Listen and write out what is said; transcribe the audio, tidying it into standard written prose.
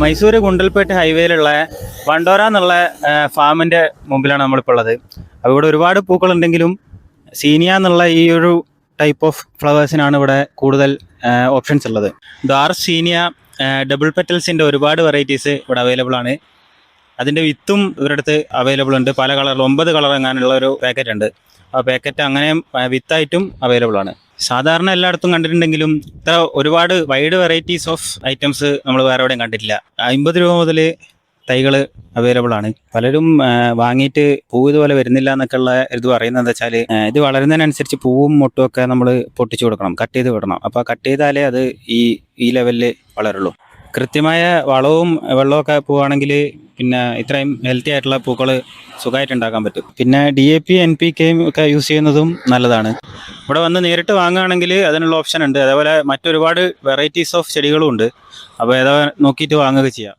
മൈസൂർ ഗുണ്ടൽപേട്ട് ഹൈവേയിലുള്ള വണ്ടോര എന്നുള്ള ഫാമിൻ്റെ മുമ്പിലാണ് നമ്മളിപ്പോൾ ഉള്ളത്. അപ്പോൾ ഇവിടെ ഒരുപാട് പൂക്കളുണ്ടെങ്കിലും സീനിയ എന്നുള്ള ഈ ഒരു ടൈപ്പ് ഓഫ് ഫ്ലവേഴ്സിനാണ് ഇവിടെ കൂടുതൽ ഓപ്ഷൻസ് ഉള്ളത്. ഡാർക്ക് സീനിയ ഡബിൾ പെറ്റൽസിൻ്റെ ഒരുപാട് വെറൈറ്റീസ് ഇവിടെ അവൈലബിൾ ആണ്. അതിൻ്റെ വിത്തും ഇവരുടെ അടുത്ത് അവൈലബിൾ ഉണ്ട്. പല കളറിൽ 9 കളർ എങ്ങാനുള്ള ഒരു പാക്കറ്റ് ഉണ്ട്. ആ പാക്കറ്റ് അങ്ങനെയും വിത്തായിട്ടും അവൈലബിൾ ആണ്. സാധാരണ എല്ലായിടത്തും കണ്ടിട്ടുണ്ടെങ്കിലും ഇത്ര ഒരുപാട് വൈഡ് വെറൈറ്റീസ് ഓഫ് ഐറ്റംസ് നമ്മൾ വേറെ എവിടെയും കണ്ടിട്ടില്ല. 50 രൂപ മുതൽ തൈകൾ അവൈലബിൾ ആണ്. പലരും വാങ്ങിയിട്ട് പൂവ് ഇതുപോലെ വരുന്നില്ല എന്നൊക്കെ ഉള്ള ഇത് പറയുന്നത് എന്താ വെച്ചാൽ ഇത് വളരുന്നതിനനുസരിച്ച് പൂവും മൊട്ടും ഒക്കെ നമ്മൾ പൊട്ടിച്ചു കൊടുക്കണം, കട്ട് ചെയ്ത് വിടണം. അപ്പോൾ കട്ട് ചെയ്താലേ അത് ഈ ലെവലിൽ വളരുള്ളൂ. കൃത്യമായ വളവും വെള്ളമൊക്കെ പോവുകയാണെങ്കിൽ പിന്നെ ഇത്രയും ഹെൽത്തി ആയിട്ടുള്ള പൂക്കൾ സുഖമായിട്ട് ഉണ്ടാക്കാൻ പറ്റും. പിന്നെ DAP NPK ഒക്കെ യൂസ് ചെയ്യുന്നതും നല്ലതാണ്. ഇവിടെ വന്ന് നേരിട്ട് വാങ്ങുകയാണെങ്കിൽ അതിനുള്ള ഓപ്ഷൻ ഉണ്ട്. അതേപോലെ മറ്റൊരുപാട് വെറൈറ്റീസ് ഓഫ് ചെടികളും ഉണ്ട്. അപ്പോൾ ഏതാ നോക്കിയിട്ട് വാങ്ങുക ചെയ്യാം.